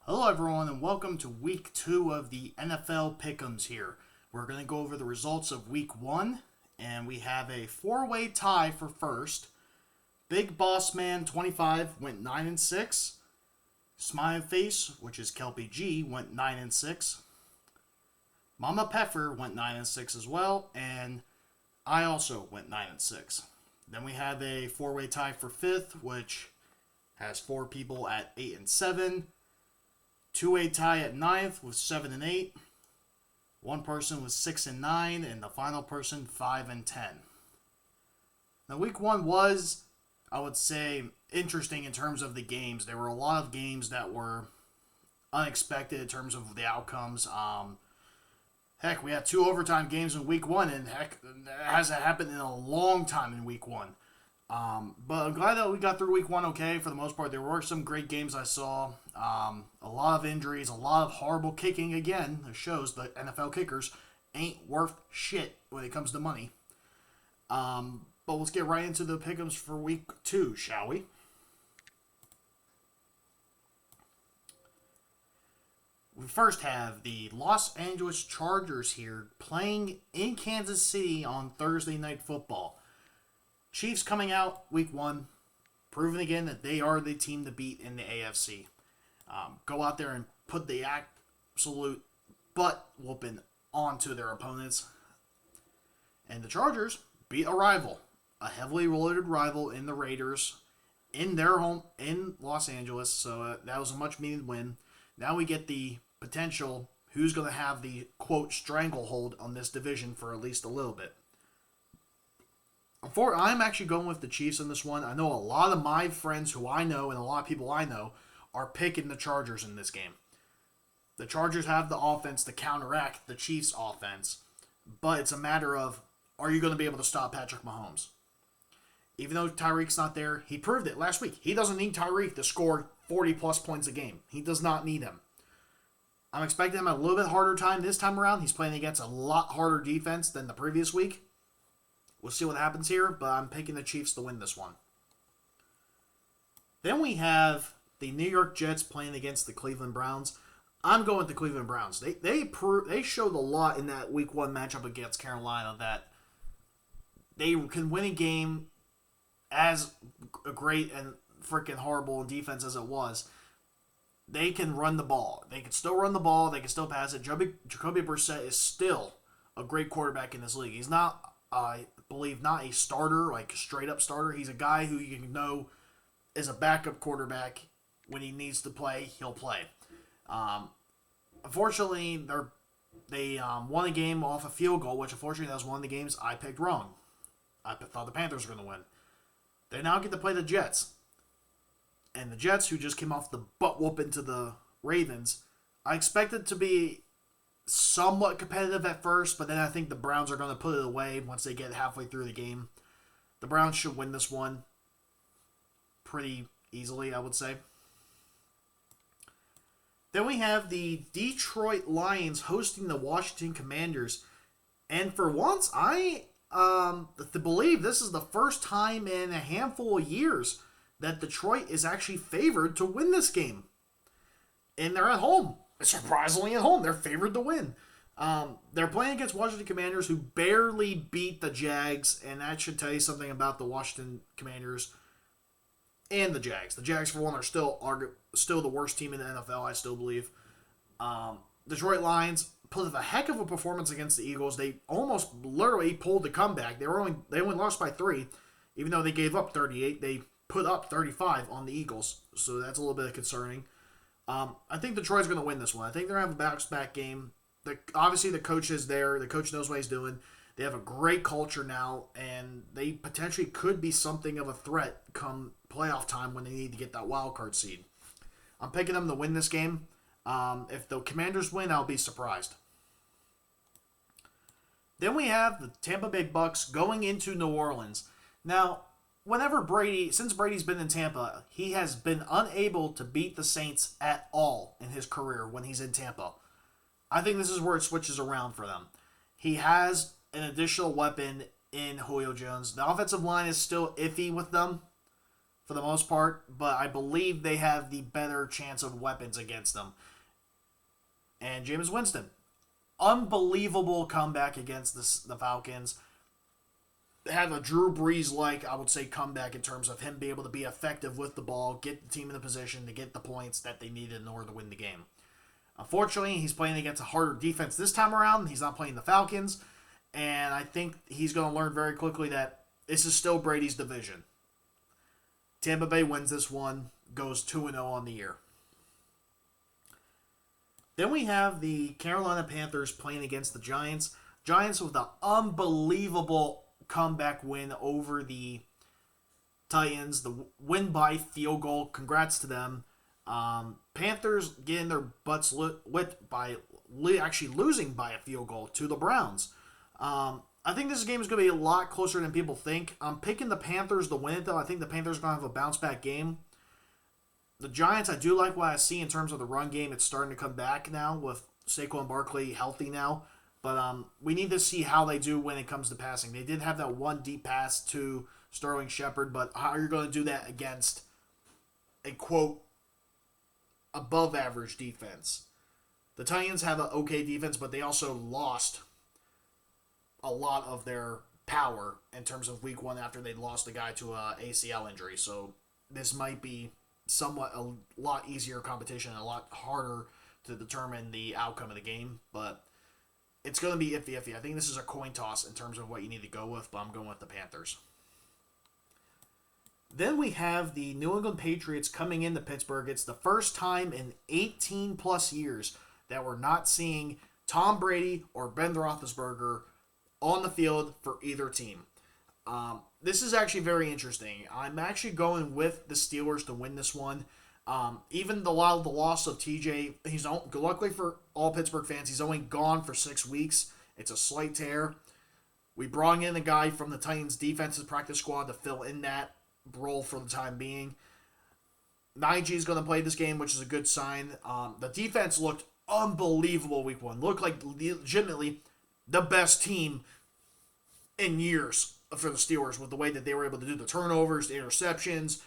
Hello, everyone, and welcome to week 2 of the NFL Pickems here. We're going to go over the results of week 1, and we have a four-way tie for first. Big Boss Man 25 went 9 and 6. Smile Face, which is Kelpie G, went 9 and 6. Mama Peffer went 9 and 6 as well, and I also went 9 and 6. Then we have a four-way tie for fifth, which has four people at 8 and 7. Two-way tie at ninth with 7 and 8. One person was 6 and 9, and the final person 5 and 10. Now, week 1 was, I would say, interesting in terms of the games. There were a lot of games that were unexpected in terms of the outcomes. Heck, we had 2 overtime games in week 1, and heck, that hasn't happened in a long time in week 1. But I'm glad that we got through week 1 okay for the most part. There were some great games I saw. A lot of injuries, a lot of horrible kicking again. It shows the NFL kickers ain't worth shit when it comes to money. But let's get right into the pick'ems for week 2, shall we? We first have the Los Angeles Chargers here playing in Kansas City on Thursday Night Football. Chiefs coming out week 1, proving again that they are the team to beat in the AFC. Go out there and put the absolute butt whooping onto their opponents. And the Chargers beat a rival, a heavily loaded rival in the Raiders, in their home in Los Angeles. So that was a much needed win. Now we get the potential who's going to have the, quote, stranglehold on this division for at least a little bit. I'm actually going with the Chiefs in this one. I know a lot of my friends who I know and a lot of people I know are picking the Chargers in this game. The Chargers have the offense to counteract the Chiefs' offense, but it's a matter of, are you going to be able to stop Patrick Mahomes? Even though Tyreek's not there, he proved it last week. He doesn't need Tyreek to score 40-plus points a game. He does not need him. I'm expecting him a little bit harder time this time around. He's playing against a lot harder defense than the previous week. We'll see what happens here, but I'm picking the Chiefs to win this one. Then we have the New York Jets playing against the Cleveland Browns. I'm going with the Cleveland Browns. They showed a lot in that week 1 matchup against Carolina that they can win a game as great and freaking horrible in defense as it was. They can run the ball. They can still run the ball. They can still pass it. Jacoby Brissett is still a great quarterback in this league. He's not, I believe, not a starter, like a straight-up starter. He's a guy who you know is a backup quarterback. When he needs to play, he'll play. Unfortunately, they won a game off a field goal, which unfortunately that was one of the games I picked wrong. I thought the Panthers were going to win. They now get to play the Jets. And the Jets, who just came off the butt whooping to the Ravens, I expected to be somewhat competitive at first, but then I think the Browns are going to put it away once they get halfway through the game. The Browns should win this one pretty easily, I would say. Then we have the Detroit Lions hosting the Washington Commanders. And for once, I believe this is the first time in a handful of years that Detroit is actually favored to win this game. And they're at home. Surprisingly at home. They're favored to win. They're playing against Washington Commanders, who barely beat the Jags, and that should tell you something about the Washington Commanders and the Jags. The Jags, for one, are still the worst team in the NFL, I still believe. Detroit Lions put up a heck of a performance against the Eagles. They almost literally pulled the comeback. They only lost by 3, even though they gave up 38. They put up 35 on the Eagles, so that's a little bit concerning. I think Detroit's going to win this one. I think they're going to have a bounce-back game. Obviously, the coach is there. The coach knows what he's doing. They have a great culture now, and they potentially could be something of a threat come playoff time when they need to get that wild card seed. I'm picking them to win this game. If the Commanders win, I'll be surprised. Then we have the Tampa Bay Bucks going into New Orleans. Now, since Brady's been in Tampa, he has been unable to beat the Saints at all in his career when he's in Tampa. I think this is where it switches around for them. He has an additional weapon in Julio Jones. The offensive line is still iffy with them. for the most part, but I believe they have the better chance of weapons against them. And Jameis Winston, unbelievable comeback against the Falcons. They had a Drew Brees-like, I would say, comeback in terms of him being able to be effective with the ball, get the team in the position to get the points that they needed in order to win the game. Unfortunately, he's playing against a harder defense this time around. He's not playing the Falcons, and I think he's going to learn very quickly that this is still Brady's division. Tampa Bay wins this one, goes 2-0 on the year. Then we have the Carolina Panthers playing against the Giants. Giants with an unbelievable comeback win over the Titans. The win by field goal. Congrats to them. Panthers getting their butts lit by actually losing by a field goal to the Browns. I think this game is going to be a lot closer than people think. I'm picking the Panthers to win it, though. I think the Panthers are going to have a bounce-back game. The Giants, I do like what I see in terms of the run game. It's starting to come back now with Saquon Barkley healthy now. But we need to see how they do when it comes to passing. They did have that one deep pass to Sterling Shepard, but how are you going to do that against a, quote, above-average defense? The Titans have an okay defense, but they also lost a lot of their power in terms of week one after they lost a guy to a ACL injury. So this might be somewhat a lot easier competition, a lot harder to determine the outcome of the game, but it's going to be iffy. I think this is a coin toss in terms of what you need to go with, but I'm going with the Panthers. Then we have the New England Patriots coming into Pittsburgh. It's the first time in 18 plus years that we're not seeing Tom Brady or Ben Roethlisberger on the field for either team. This is actually very interesting. I'm actually going with the Steelers to win this one. Even the loss of TJ, luckily for all Pittsburgh fans, he's only gone for 6 weeks. It's a slight tear. We brought in a guy from the Titans defensive practice squad to fill in that role for the time being. Najee is going to play this game, which is a good sign. The defense looked unbelievable week one. Looked like legitimately the best team in years for the Steelers with the way that they were able to do the turnovers, the interceptions,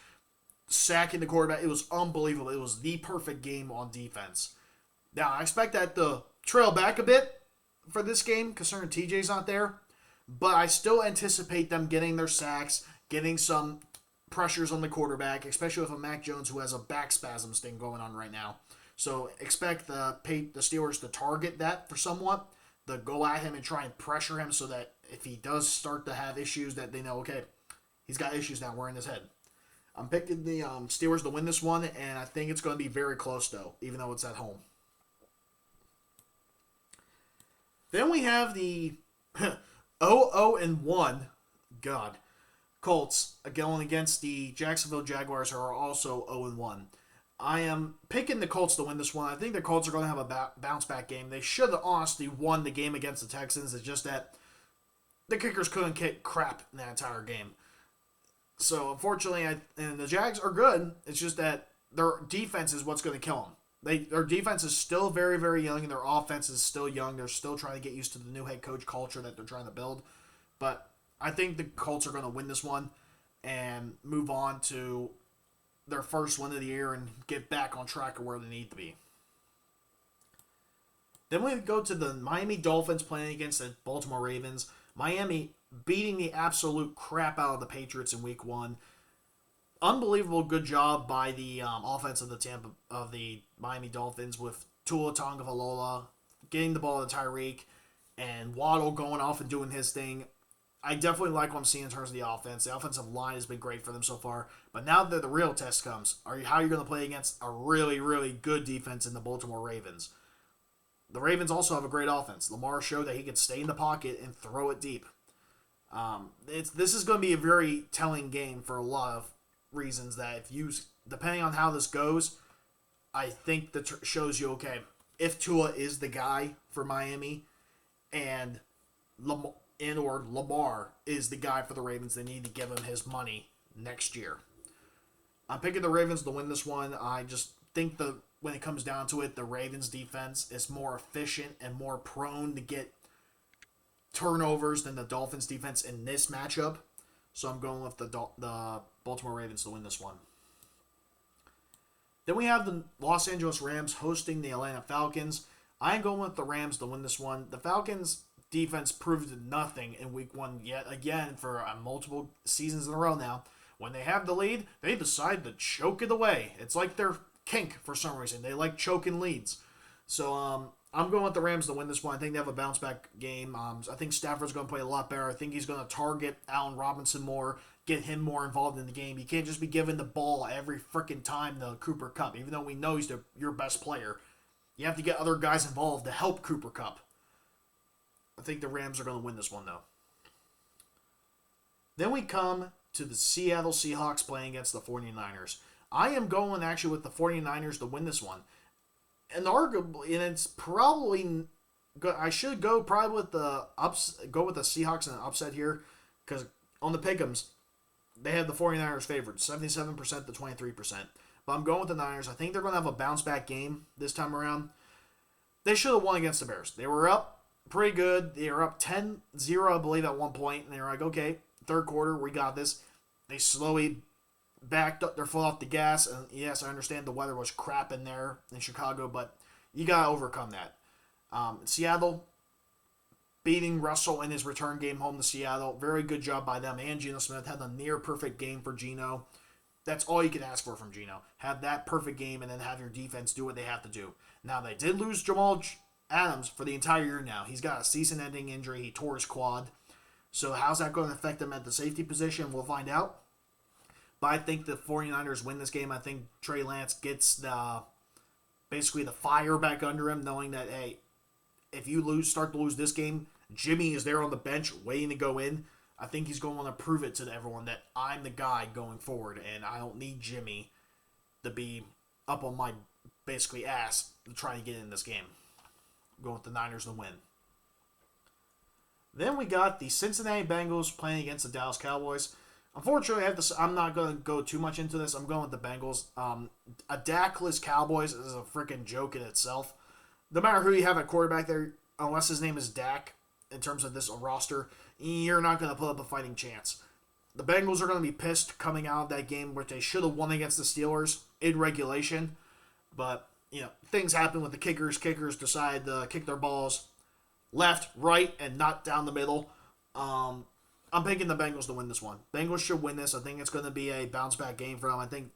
sacking the quarterback. It was unbelievable. It was the perfect game on defense. Now, I expect that to trail back a bit for this game, considering TJ's not there. But I still anticipate them getting their sacks, getting some pressures on the quarterback, especially with a Mac Jones who has a back spasms thing going on right now. So expect the Steelers to target that for somewhat, to go at him and try and pressure him so that if he does start to have issues that they know, okay, he's got issues now, we're in his head. I'm picking the Steelers to win this one, and I think it's going to be very close, though, even though it's at home. Then we have the 0-1, Colts going against the Jacksonville Jaguars, who are also 0-1. I am picking the Colts to win this one. I think the Colts are going to have a bounce-back game. They should have honestly won the game against the Texans. It's just that the kickers couldn't kick crap in that entire game. So, unfortunately, and the Jags are good. It's just that their defense is what's going to kill them. Their defense is still very, very young, and their offense is still young. They're still trying to get used to the new head coach culture that they're trying to build. But I think the Colts are going to win this one and move on to their first win of the year and get back on track of where they need to be. Then we go to the Miami Dolphins playing against the Baltimore Ravens. Miami beating the absolute crap out of the Patriots in week one. Unbelievable good job by the offense of the Miami Dolphins with Tua Tagovailoa getting the ball to Tyreek and Waddle going off and doing his thing. I definitely like what I'm seeing in terms of the offense. The offensive line has been great for them so far. But now that the real test comes, how you're going to play against a really, really good defense in the Baltimore Ravens. The Ravens also have a great offense. Lamar showed that he can stay in the pocket and throw it deep. This is going to be a very telling game for a lot of reasons that depending on how this goes, I think that shows you, okay, if Tua is the guy for Miami and Lamar is the guy for the Ravens, they need to give him his money next year. I'm picking the Ravens to win this one. I just think when it comes down to it, the Ravens defense is more efficient and more prone to get turnovers than the Dolphins defense in this matchup. So I'm going with the Baltimore Ravens to win this one. Then we have the Los Angeles Rams hosting the Atlanta Falcons. I'm going with the Rams to win this one. The Falcons defense proved nothing in week 1 yet again for multiple seasons in a row now. When they have the lead, they decide to choke it away. It's like their kink for some reason. They like choking leads. So I'm going with the Rams to win this one. I think they have a bounce back game. I think Stafford's going to play a lot better. I think he's going to target Allen Robinson more, get him more involved in the game. You can't just be giving the ball every freaking time to Cooper Kupp, even though we know he's your best player. You have to get other guys involved to help Cooper Kupp. I think the Rams are going to win this one, though. Then we come to the Seattle Seahawks playing against the 49ers. I am going actually with the 49ers to win this one. And arguably, and it's probably, I should go probably with the Seahawks in an upset here, because on the Pickems, they have the 49ers favored, 77% to 23%. But I'm going with the Niners. I think they're going to have a bounce back game this time around. They should have won against the Bears. They were up pretty good. They were up 10-0, I believe, at one point. And they were like, okay, third quarter, we got this. They slowly backed up their foot off the gas. And yes, I understand the weather was crap in there in Chicago, but you got to overcome that. Seattle beating Russell in his return game home to Seattle. Very good job by them. And Geno Smith had a near perfect game for Geno. That's all you can ask for from Geno. Have that perfect game and then have your defense do what they have to do. Now, they did lose Jamal Adams for the entire year now. He's got a season-ending injury. He tore his quad. So how's that going to affect him at the safety position? We'll find out. But I think the 49ers win this game. I think Trey Lance gets basically the fire back under him, knowing that, hey, if you start to lose this game, Jimmy is there on the bench waiting to go in. I think he's going to want to prove it to everyone that I'm the guy going forward, and I don't need Jimmy to be up on my basically ass to try and get in this game. I'm going with the Niners to win. Then we got the Cincinnati Bengals playing against the Dallas Cowboys. Unfortunately, I'm not going to go too much into this. I'm going with the Bengals. A Dakless Cowboys is a freaking joke in itself. No matter who you have at quarterback there, unless his name is Dak, in terms of this roster, you're not going to put up a fighting chance. The Bengals are going to be pissed coming out of that game, which they should have won against the Steelers in regulation. But, things happen with the kickers. Kickers decide to kick their balls left, right, and not down the middle. I'm picking the Bengals to win this one. Bengals should win this. I think it's going to be a bounce-back game for them. I think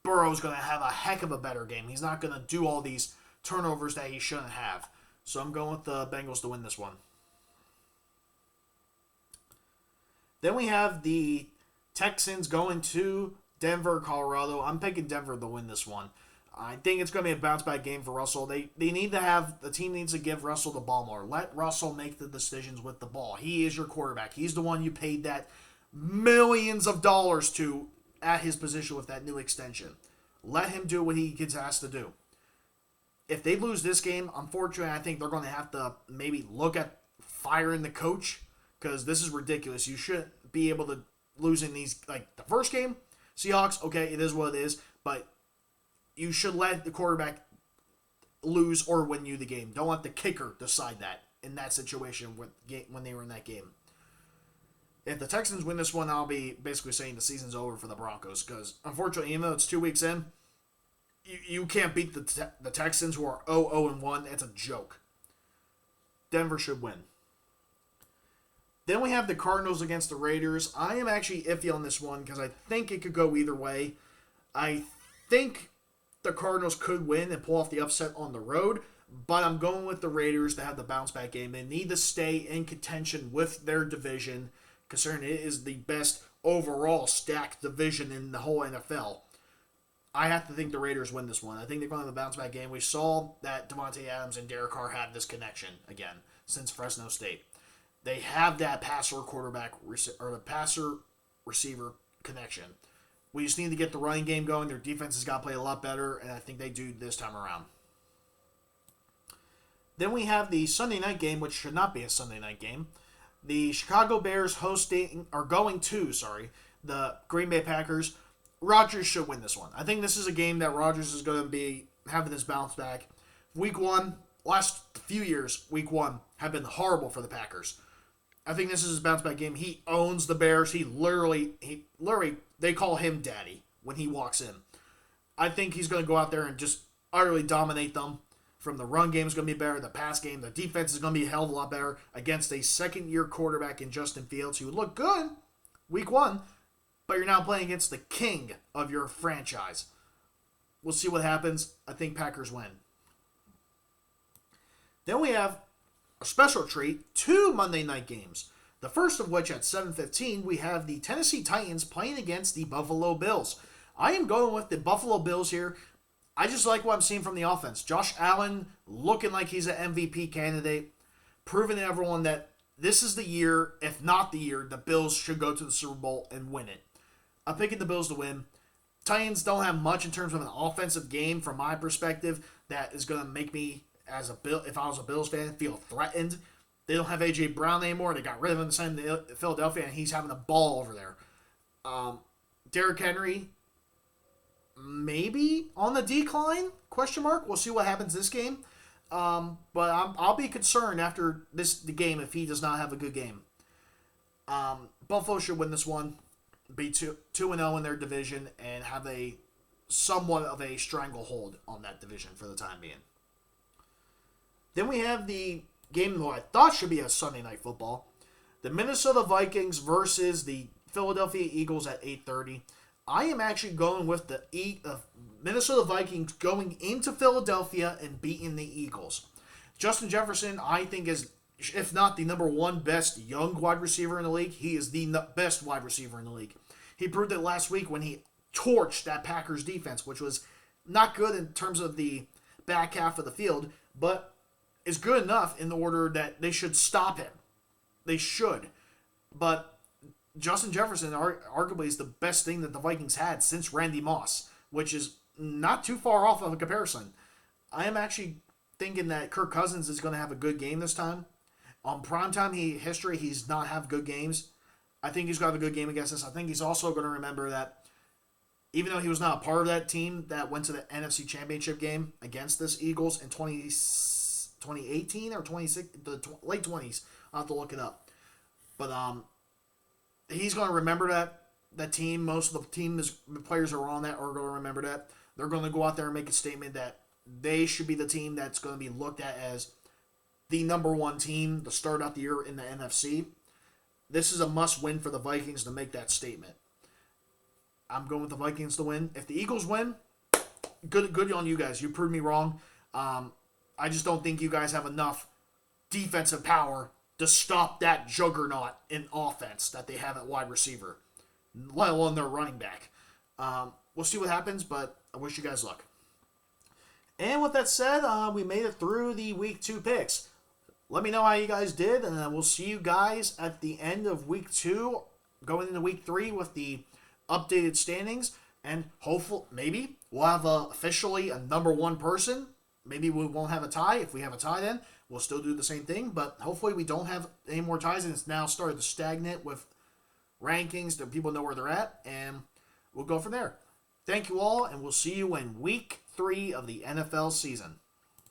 Burrow's going to have a heck of a better game. He's not going to do all these turnovers that he shouldn't have. So I'm going with the Bengals to win this one. Then we have the Texans going to Denver, Colorado. I'm picking Denver to win this one. I think it's going to be a bounce-back game for Russell. The team needs to give Russell the ball more. Let Russell make the decisions with the ball. He is your quarterback. He's the one you paid that millions of dollars to at his position with that new extension. Let him do what he gets asked to do. If they lose this game, unfortunately, I think they're going to have to maybe look at firing the coach, because this is ridiculous. You shouldn't be able to lose in these, like the first game, Seahawks, okay, it is what it is, but you should let the quarterback lose or win you the game. Don't let the kicker decide that in that situation when they were in that game. If the Texans win this one, I'll be basically saying the season's over for the Broncos, because unfortunately, even though it's 2 weeks in, you can't beat the Texans, who are 0-1. It's a joke. Denver should win. Then we have the Cardinals against the Raiders. I am actually iffy on this one because I think it could go either way. I think the Cardinals could win and pull off the upset on the road, but I'm going with the Raiders to have the bounce-back game. They need to stay in contention with their division, considering it is the best overall stacked division in the whole NFL. I have to think the Raiders win this one. I think they're going to have a bounce-back game. We saw that Devontae Adams and Derek Carr had this connection again since Fresno State. They have that passer-receiver connection. We just need to get the running game going. Their defense has got to play a lot better, and I think they do this time around. Then we have the Sunday night game, which should not be a Sunday night game. The Chicago Bears going to the Green Bay Packers. Rodgers should win this one. I think this is a game that Rodgers is going to be having his bounce back. Week 1, last few years, Week 1 have been horrible for the Packers. I think this is his bounce back game. He owns the Bears. He literally, they call him daddy when he walks in. I think he's going to go out there and just utterly dominate them. From the run game is going to be better, the pass game, the defense is going to be a hell of a lot better against a second-year quarterback in Justin Fields who would look good week one, but you're now playing against the king of your franchise. We'll see what happens. I think Packers win. Then we have a special treat, 2 Monday night games. The first of which at 7:15, we have the Tennessee Titans playing against the Buffalo Bills. I am going with the Buffalo Bills here. I just like what I'm seeing from the offense. Josh Allen looking like he's an MVP candidate, proving to everyone that this is the year, if not the year, the Bills should go to the Super Bowl and win it. I'm picking the Bills to win. Titans don't have much in terms of an offensive game from my perspective that is going to make me, if I was a Bills fan, feel threatened. They don't have A.J. Brown anymore. They got rid of him, sent him to Philadelphia, and he's having a ball over there. Derrick Henry, maybe on the decline? Question mark. We'll see what happens this game. But I'll be concerned after the game if he does not have a good game. Buffalo should win this one, be 2-0 in their division, and have a somewhat of a stranglehold on that division for the time being. Then we have the game that I thought should be a Sunday Night Football. The Minnesota Vikings versus the Philadelphia Eagles at 8:30. I am actually going with the Minnesota Vikings going into Philadelphia and beating the Eagles. Justin Jefferson, I think, is, if not the number one best young wide receiver in the league, he is the best wide receiver in the league. He proved it last week when he torched that Packers defense, which was not good in terms of the back half of the field, but is good enough in order that they should stop him. They should. But Justin Jefferson arguably is the best thing that the Vikings had since Randy Moss, which is not too far off of a comparison. I am actually thinking that Kirk Cousins is going to have a good game this time. On primetime history, he's not have good games. I think he's going to have a good game against us. I think he's also going to remember that even though he was not a part of that team that went to the NFC Championship game against this Eagles in 2018 or 26, late 20s, I'll have to look it up. But he's going to remember that team. Most of the players who are on that are going to remember that. They're going to go out there and make a statement that they should be the team that's going to be looked at as the number one team to start out the year in the NFC. This is a must-win for the Vikings to make that statement. I'm going with the Vikings to win. If the Eagles win, good on you guys. You proved me wrong. I just don't think you guys have enough defensive power to stop that juggernaut in offense that they have at wide receiver, let alone their running back. We'll see what happens, but I wish you guys luck. And with that said, we made it through the Week 2 picks. Let me know how you guys did, and we'll see you guys at the end of Week 2, going into Week 3 with the updated standings, and hopefully, maybe, we'll have officially a number one person. Maybe we won't have a tie. If we have a tie then, we'll still do the same thing, but hopefully we don't have any more ties, and it's now started to stagnate with rankings that people know where they're at, and we'll go from there. Thank you all, and we'll see you in Week 3 of the NFL season.